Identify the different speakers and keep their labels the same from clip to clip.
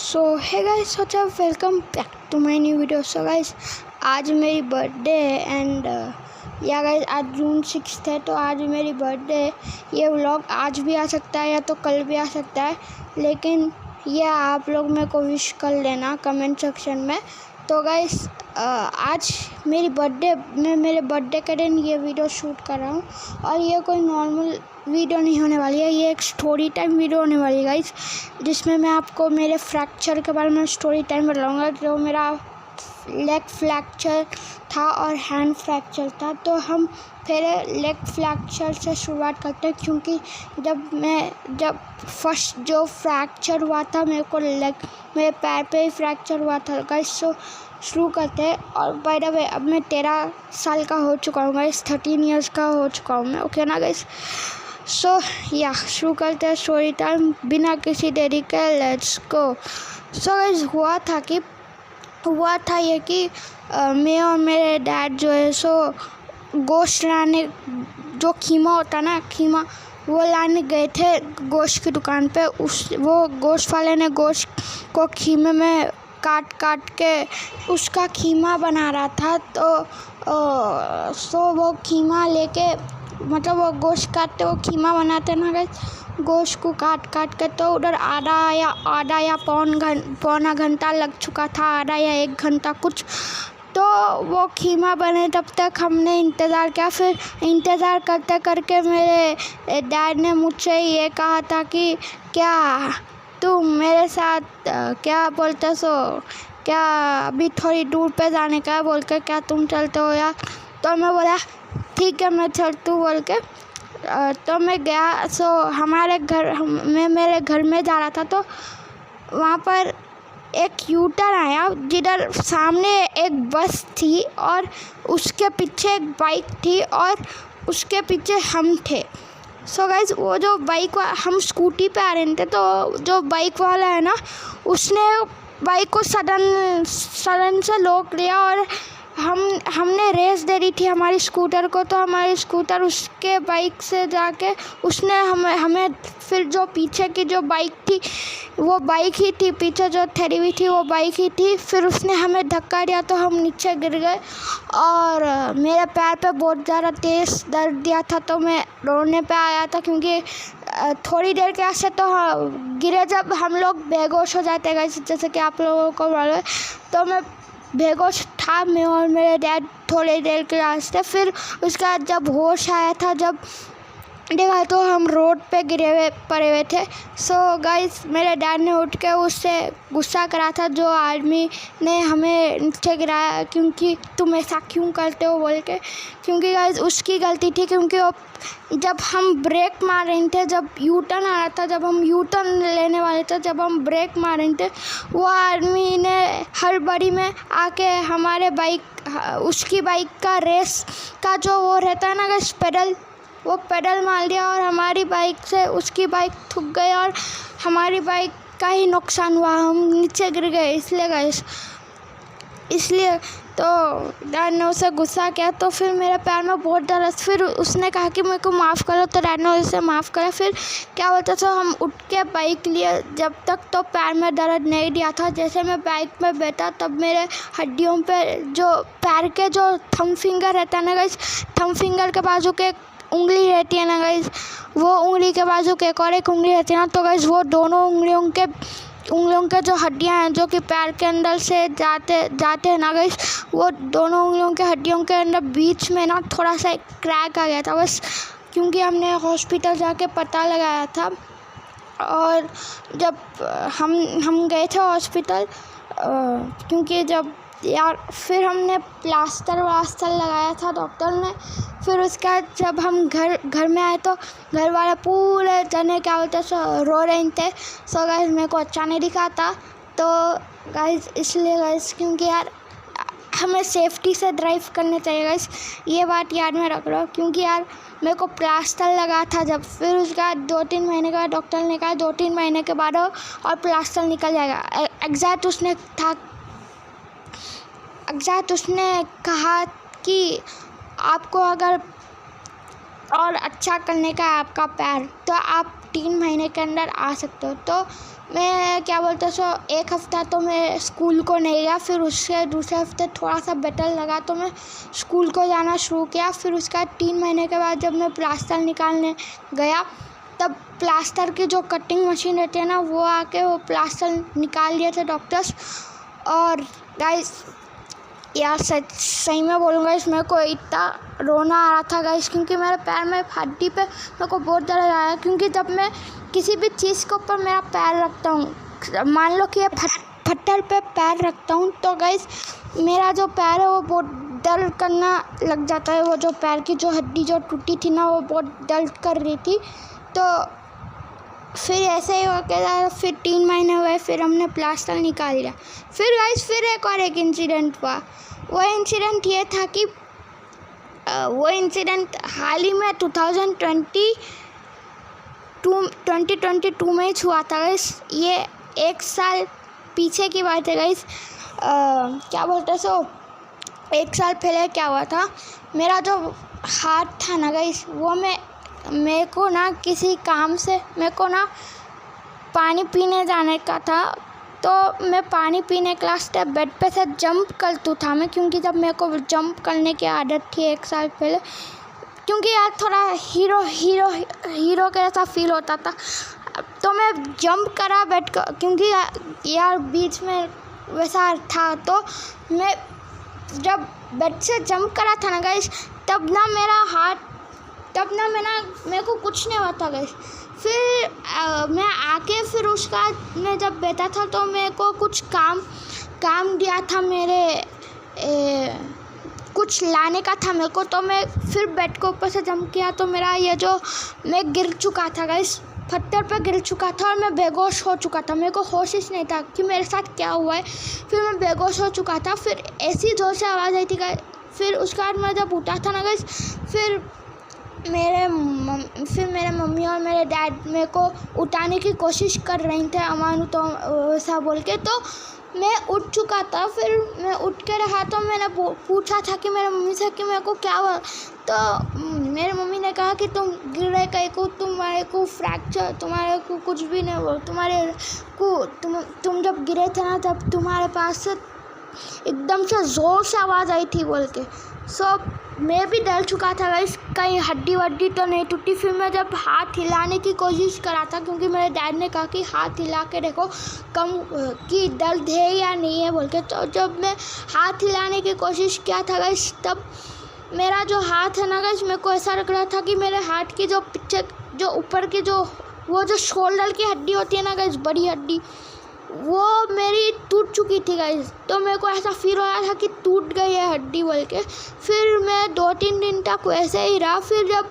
Speaker 1: So hi guys, welcome back to my new video. So guys, आज मेरी birthday है and या guys आज जून 6 है, तो आज मेरी बर्थडे है। ये व्लॉग आज भी आ सकता है या तो कल भी आ सकता है, लेकिन ये आप लोग मेरे को विश कर लेना कमेंट सेक्शन में। तो गाइस आज मेरी बर्थडे, मैं मेरे बर्थडे के दिन ये वीडियो शूट कर रहा हूँ और ये कोई नॉर्मल वीडियो नहीं होने वाली है, ये एक स्टोरी टाइम वीडियो होने वाली है गाइस, जिसमें मैं आपको मेरे फ्रैक्चर के बारे में स्टोरी टाइम बताऊँगा। जो मेरा लेग फ्रैक्चर था और हैंड फ्रैक्चर था, तो हम पहले लेग फ्रैक्चर से शुरुआत करते हैं, क्योंकि जब फर्स्ट जो फ्रैक्चर हुआ था मेरे पैर पे ही फ्रैक्चर हुआ था गाइस। तो शुरू करते हैं। और बाय द वे, अब मैं 13 साल का हो चुका हूँ गाइस, 13 इयर्स का हो चुका हूँ मैं, ओके ना गाइस। सो या शुरू करते हैं स्टोरी टाइम बिना किसी देरी के, लेट्स गो। सो गाइस हुआ था ये कि मैं और मेरे डैड जो है सो गोश्त लाने, जो कीमा होता ना, कीमा वो लाने गए थे गोश्त की दुकान पे। वो गोश्त वाले ने गोश्त को कीमे में काट के उसका कीमा बना रहा था। तो वो कीमा लेके, मतलब वो गोश्त काटते, वो कीमा बनाते ना गाइस, गोश्त को काट के, तो उधर आधा या पौना घंटा लग चुका था, आधा या 1 घंटा कुछ। तो वो कीमा बने तब तक हमने इंतज़ार किया। फिर इंतज़ार करते करके मेरे डैड ने मुझसे ये कहा था कि क्या तुम मेरे साथ क्या बोलते सो, क्या अभी थोड़ी दूर पे जाने का है बोल के, क्या तुम चलते हो यार? तो मैं बोला ठीक है मैं चलती हूँ बोल के। तो मैं गया। सो मैं मेरे घर में जा रहा था, तो वहाँ पर एक यूटर्न आया, जिधर सामने एक बस थी और उसके पीछे एक बाइक थी और उसके पीछे हम थे। सो गाइज, वो जो हम स्कूटी पे आ रहे थे, तो जो बाइक वाला है ना, उसने बाइक को सडन से रोक लिया और हमने रेस दे दी थी हमारी स्कूटर को। तो हमारी स्कूटर उसके बाइक से जाके उसने हमें फिर जो पीछे की जो बाइक थी, वो बाइक ही थी, पीछे जो ठहरी हुई थी वो बाइक ही थी। फिर उसने हमें धक्का दिया तो हम नीचे गिर गए और मेरे पैर पे बहुत ज़्यादा तेज़ दर्द दिया था। तो मैं रोने पे आया था, क्योंकि थोड़ी देर के वास्ते तो गिरे जब हम लोग बेहोश हो जाते हैं, जैसे कि आप लोगों को मालूम है। तो मैं बेहोश था, मैं और मेरे डैड थोड़ी देर के रास्ते। फिर उसका जब होश आया था, जब देखा तो हम रोड पे पड़े हुए थे। सो गाइस, मेरे डैड ने उठ के उससे गुस्सा करा था, जो आदमी ने हमें नीचे गिराया, क्योंकि तुम ऐसा क्यों करते हो बोल के। क्योंकि गाइस उसकी गलती थी, क्योंकि वो जब हम ब्रेक मार रहे थे, जब यू टर्न आ रहा था, जब हम यू टर्न लेने वाले थे, जब हम ब्रेक मार रहे थे, वो आदमी ने हड़बड़ी में आके हमारे उसकी बाइक का रेस का जो वो रहता है ना गाइस, वो पेडल मार दिया और हमारी बाइक से उसकी बाइक ठुक गई और हमारी बाइक का ही नुकसान हुआ, हम नीचे गिर गए। इसलिए तो डैड ने उसे गुस्सा किया। तो फिर मेरे पैर में बहुत दर्द, फिर उसने कहा कि मेरे को माफ़ करो, तो डैड ने उसे माफ़ करा। फिर क्या बोलते थे, हम उठ के बाइक लिए, जब तक तो पैर में दर्द नहीं दिया था। जैसे मैं बाइक में बैठा, तब मेरे हड्डियों पे, जो पैर के जो थंब फिंगर रहता है ना गाइस, थंब फिंगर के बाजू के उंगली रहती है ना गाइस, वो उंगली के बाजू के एक और एक उंगली रहती है ना, तो गाइस वो दोनों उंगलियों के जो हड्डियां हैं, जो कि पैर के अंदर से जाते हैं ना गाइस, वो दोनों उंगलियों के हड्डियों के अंदर बीच में ना थोड़ा सा क्रैक आ गया था बस, क्योंकि हमने हॉस्पिटल जाके पता लगाया था। और जब हम गए थे हॉस्पिटल, क्योंकि फिर हमने प्लास्टर लगाया था डॉक्टर ने। फिर उसके बाद जब हम घर में आए, तो घर वाले पूरे जने क्या बोलते रो रहे थे। सो गाइस, मेरे को अच्छा नहीं दिखा था। तो गाइस इसलिए गाइस, क्योंकि यार हमें सेफ्टी से ड्राइव करना चाहिए गाइस, ये बात याद में रख लो। क्योंकि यार मेरे को प्लास्टर लगा था जब, फिर उसके बाद 2-3 महीने के बाद डॉक्टर ने कहा 2-3 महीने के बाद और प्लास्टर निकल जाएगा। एग्जैक्ट उसने कहा कि आपको अगर और अच्छा करने का है आपका पैर, तो आप 3 महीने के अंदर आ सकते हो। तो मैं क्या बोलते सो 1 हफ़्ता तो मैं स्कूल को नहीं गया, फिर उससे दूसरे हफ्ते थोड़ा सा बेटर लगा तो मैं स्कूल को जाना शुरू किया। फिर उसका 3 महीने के बाद जब मैं प्लास्टर निकालने गया तब प्लास्टर की जो कटिंग मशीन रहती है ना, वो आके वो प्लास्टर निकाल दिए थे डॉक्टर्स। और गाइस यार सही में बोलूँगा, मेरे को इतना रोना आ रहा था गाइस, क्योंकि मेरे पैर में हड्डी पे मेरे को बहुत दर्द आया। क्योंकि जब मैं किसी भी चीज़ के ऊपर मेरा पैर रखता हूँ, मान लो कि ये पत्थर पे पैर रखता हूँ, तो गाइस मेरा जो पैर है वो बहुत दर्द करना लग जाता है। वो जो पैर की जो हड्डी जो टूटी थी ना, वो बहुत दर्द कर रही थी। तो फिर ऐसे ही हो गया, फिर 3 महीने हुए, फिर हमने प्लास्टर निकाल लिया। फिर गाइस फिर एक इंसिडेंट हुआ। वो इंसिडेंट ये था कि वो इंसिडेंट हाल ही में 2022 में ही हुआ था गाइस। ये 1 साल पीछे की बात है गाइस। क्या बोलते सो 1 साल पहले क्या हुआ था, मेरा जो हाथ था ना गाइस, वो मेरे को ना किसी काम से मेरे को ना पानी पीने जाने का था। तो मैं पानी पीने के लास्ट बेड पे से जंप करतू था मैं, क्योंकि जब मेरे को जंप करने की आदत थी 1 साल पहले, क्योंकि यार थोड़ा हीरो के जैसा फील होता था। तो मैं जंप करा बेड का, क्योंकि यार बीच में वैसा था। तो मैं जब बेड से जंप करा था ना गाइस, तब ना मेरे को कुछ नहीं हुआ था गाइस। फिर मैं आके फिर उसका मैं जब बैठा था तो मेरे को कुछ काम दिया था, कुछ लाने का था मेरे को। तो मैं फिर बेड के ऊपर से जंप किया, तो मेरा ये जो मैं गिर चुका था गाइस, पत्थर पर गिर चुका था और मैं बेहोश हो चुका था। मेरे को होश ही नहीं था कि मेरे साथ क्या हुआ है। फिर मैं बेहोश हो चुका था। फिर ऐसी जोर से आवाज़ आई थी गाइस। फिर उसके बाद मैं जब उठा था ना गाइस, फिर मेरे मम्मी और मेरे डैड मेरे को उठाने की कोशिश कर रहे थे, अमानु तो वैसा बोल के। तो मैं उठ चुका था। फिर मैं उठ के रहा, तो मैंने पूछा था कि मेरे मम्मी से कि मेरे को क्या हुआ। तो मेरे मम्मी ने कहा कि तुम गिर रहे कहीं को, तुम्हारे को फ्रैक्चर, तुम्हारे को कुछ भी नहीं हुआ, तुम जब गिरे थे ना, तब तुम्हारे पास से एकदम से ज़ोर से आवाज़ आई थी बोल के। सो मैं भी डर चुका था गाइस, कहीं हड्डी वड्डी तो नहीं टूटी। फिर मैं जब हाथ हिलाने की कोशिश करा था, क्योंकि मेरे डैड ने कहा कि हाथ हिला के देखो कम कि दर्द है या नहीं है बोल के। तो जब मैं हाथ हिलाने की कोशिश किया था गाइस, तब मेरा जो हाथ है ना गाइस, मेरे को ऐसा लग रहा था कि मेरे हाथ की जो पीछे जो ऊपर की वो जो शोल्डर की हड्डी होती है ना गाइस, बड़ी हड्डी, वो मेरी टूट चुकी थी गाइस। तो मेरे को ऐसा फील हो रहा था कि टूट गई है हड्डी बोल के। फिर मैं 2-3 दिन तक वैसे ही रहा। फिर जब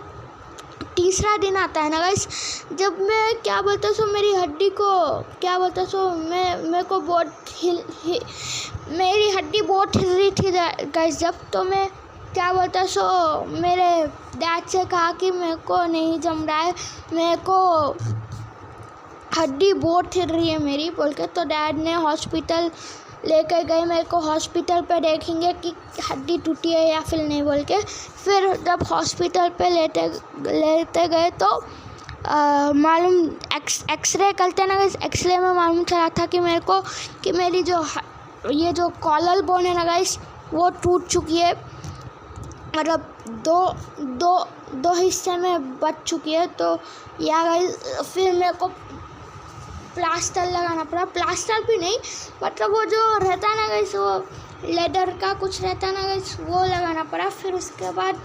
Speaker 1: तीसरा दिन आता है ना गाइस, जब मैं क्या बोलते सो मेरी हड्डी को क्या बोलते सो मेरे को मेरी हड्डी बहुत हिल रही थी गाइस। जब तो मैं क्या बोलते सो मेरे डैड से कहा कि मेरे को नहीं जम रहा है, मेरे को हड्डी बहुत हिल रही है मेरी बोल के। तो डैड ने हॉस्पिटल लेकर गए, मेरे को हॉस्पिटल पे देखेंगे कि हड्डी टूटी है या फिर नहीं बोल के। फिर जब हॉस्पिटल पे लेते गए तो मालूम एक्सरे करते ना, एक्सरे में मालूम चला था कि मेरे को कि मेरी ये जो कॉलर बोन है ना गाइस, वो टूट चुकी है, मतलब दो हिस्से में बच चुकी है। तो या गाइस फिर मेरे को प्लास्टर लगाना पड़ा। प्लास्टर भी नहीं, मतलब वो जो रहता है ना गाइस, वो लेदर का कुछ रहता है ना गाइस, वो लगाना पड़ा। फिर उसके बाद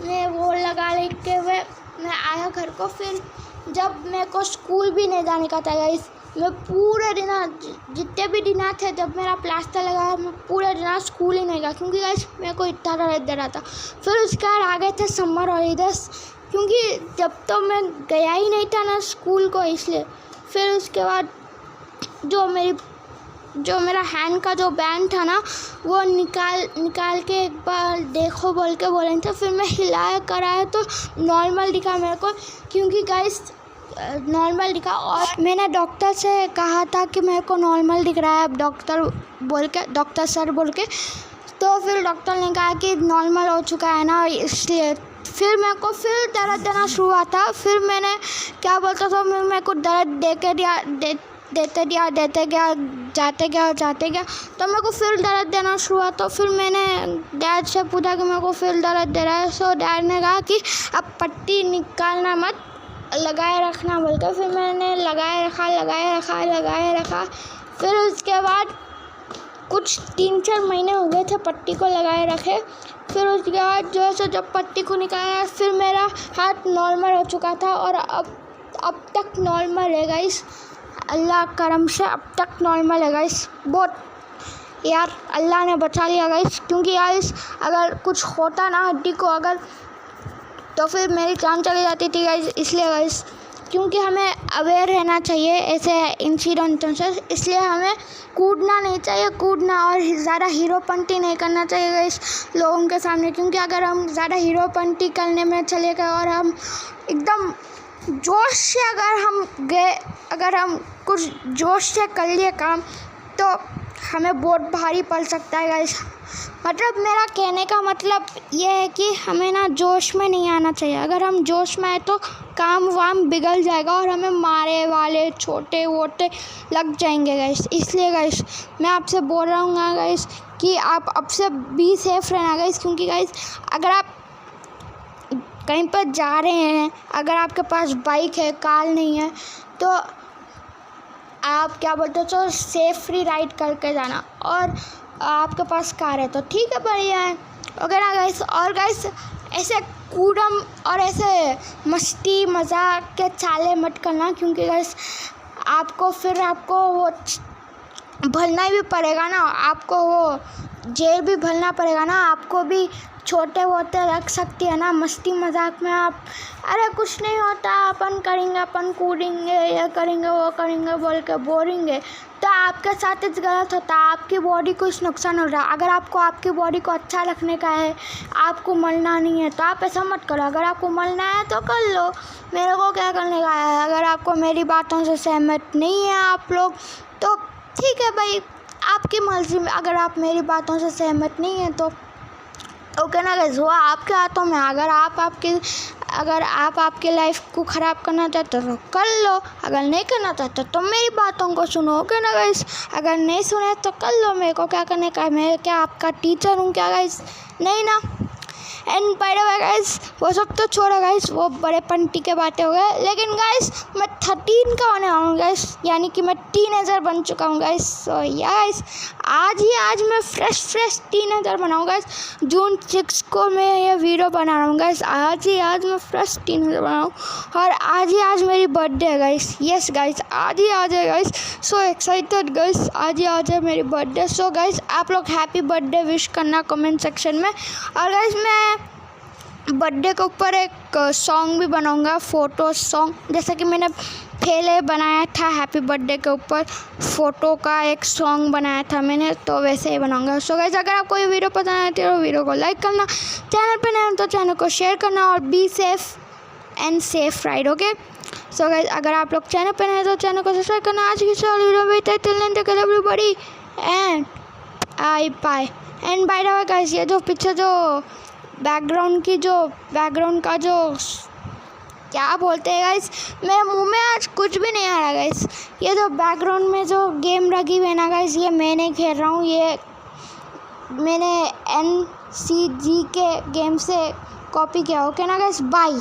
Speaker 1: मैं वो लगा लेके मैं आया घर को। फिर जब मेरे को स्कूल भी नहीं जाने का था गाइस, मैं पूरे दिन जितने भी दिन थे जब मेरा प्लास्टर लगा, मैं पूरे दिन स्कूल ही नहीं गया, क्योंकि गाइस मेरे को इतना दर्द रहा था। फिर उसके बाद आ गए थे समर हॉलीडेज, क्योंकि जब तो मैं गया ही नहीं था ना स्कूल को, इसलिए। फिर उसके बाद जो मेरा हैंड का जो बैंड था ना, वो निकाल के एक बार देखो बोल के बोले थे। फिर मैं हिलाया कराया तो नॉर्मल दिखा मेरे को, क्योंकि गाइस नॉर्मल दिखा। और मैंने डॉक्टर से कहा था कि मेरे को नॉर्मल दिख रहा है अब, डॉक्टर सर बोल के। तो फिर डॉक्टर ने कहा कि नॉर्मल हो चुका है ना, इसलिए फिर मेरे को फिर दर्द देना शुरू हुआ था। फिर मैंने क्या बोलता था, मेरे को दर्द देते गया, जाते गया तो मेरे को फिर दर्द देना शुरू हुआ। तो फिर मैंने डैड से पूछा कि मेरे को फिर दर्द दे रहा है। सो डैड ने कहा कि अब पट्टी निकालना मत, लगाए रखना बोलकर। फिर मैंने लगाए रखा। फिर उसके बाद कुछ 3-4 महीने हो गए थे पट्टी को लगाए रखे। फिर उसके बाद जब पट्टी को निकाला, फिर मेरा हाथ नॉर्मल हो चुका था और अब तक नॉर्मल है गाइस। अल्लाह करम से अब तक नॉर्मल है गाइस। बहुत यार अल्लाह ने बचा लिया गाइस, क्योंकि गाइस अगर कुछ होता ना हड्डी को अगर, तो फिर मेरी जान चली जाती थी गाइस। इसलिए गाइस, क्योंकि हमें अवेयर रहना चाहिए ऐसे इंसिडेंटों से, इसलिए हमें कूदना नहीं चाहिए, और ज़्यादा हीरोपंती नहीं करना चाहिए गाइस लोगों के सामने। क्योंकि अगर हम ज़्यादा हीरोपंती करने में चले गए और हम एकदम जोश से अगर हम कुछ जोश से कर लिए काम, तो हमें बहुत भारी पड़ सकता है गाइस। मतलब मेरा कहने का मतलब ये है कि हमें ना जोश में नहीं आना चाहिए। अगर हम जोश में आए तो काम वाम बिगड़ जाएगा और हमें मारे वाले छोटे वोटे लग जाएंगे गाइस। इसलिए गाइस मैं आपसे बोल रहा हूँ गाइस कि आप अब से बी सेफ रहना गाइस। क्योंकि गाइस अगर आप कहीं पर जा रहे हैं, अगर आपके पास बाइक है, कार नहीं है, तो आप क्या बोलते हो, तो सेफ्री राइड करके जाना। और आपके पास कार है तो ठीक है, बढ़िया है, ओके ना गाइस। और गाइस ऐसे कूदम और ऐसे मस्ती मजाक के चाले मत करना, क्योंकि गाइस आपको वो भरना भी पड़ेगा ना, आपको वो जेल भी भरना पड़ेगा ना, आपको भी छोटे होते रख सकती है ना मस्ती मजाक में। आप अरे कुछ नहीं होता, अपन करेंगे, अपन कूदेंगे, ये करेंगे वो करेंगे बोल के बोलेंगे, तो आपके साथ गलत होता है, आपकी बॉडी को कुछ नुकसान हो रहा है। अगर आपको आपकी बॉडी को अच्छा रखने का है, आपको मरना नहीं है, तो आप ऐसा मत करो। अगर आपको मरना है तो कर लो, मेरे को क्या करने का है। अगर आपको मेरी बातों से सहमत नहीं है आप लोग, तो ठीक है भाई, आपकी मर्जी में। अगर आप मेरी बातों से सहमत नहीं है तो ओके ना गाइस, वो आपके हाथों में। अगर आप आपकी लाइफ को ख़राब करना चाहते हो तो कर लो, अगर नहीं करना चाहते तो मेरी बातों को सुनो, ओके ना गाइस। अगर नहीं सुने तो कर लो, मेरे को क्या करने का है, मैं क्या आपका टीचर हूँ क्या गाइस, नहीं ना। And by the way guys, वो सब तो छोड़ो गाइस, वो बड़े पंटी के बातें हो गए। लेकिन गाइस मैं 13 का होने वाला हूँ गाइस, यानी कि मैं टीनेजर बन चुका हूँ गाइस। सो गाइस आज मैं फ्रेश टीनेजर बनाऊँ गाइस। जून 6 को मैं ये वीडियो बना रहा हूँ गाइस। आज मैं फ्रेश टीनेजर बनाऊँ, और आज मेरी बर्थडे है गाइस। यस गाइस, आज है गाइस। सो एक्साइटेड गाइस, आज है मेरी बर्थडे। सो गाइस आप लोग हैप्पी बर्थडे विश करना कमेंट सेक्शन में। और गाइस मैं बर्थडे के ऊपर एक सॉन्ग भी बनाऊंगा, फ़ोटो सॉन्ग, जैसा कि मैंने पहले बनाया था हैप्पी बर्थडे के ऊपर फ़ोटो का एक सॉन्ग बनाया था मैंने, तो वैसे ही बनाऊंगा। सो गाइस अगर आपको ये वीडियो पसंद आए तो वीडियो को लाइक करना, चैनल पे नए हो तो चैनल को शेयर करना, और be safe and safe ride, okay. So guys अगर आप लोग चैनल पे नए हो तो चैनल को सब्सक्राइब करना। आज की वीडियो में everybody and I bye. And by the way guys, ये जो पीछे जो बैकग्राउंड का जो क्या बोलते हैं गाइस, मेरे मुंह में आज कुछ भी नहीं आ रहा गाइस। ये जो बैकग्राउंड में जो गेम लगी हुई है ना गाइस, ये मैं नहीं खेल रहा हूँ, ये मैंने NCG के गेम से कॉपी किया, ओके ना गाइस। बाय।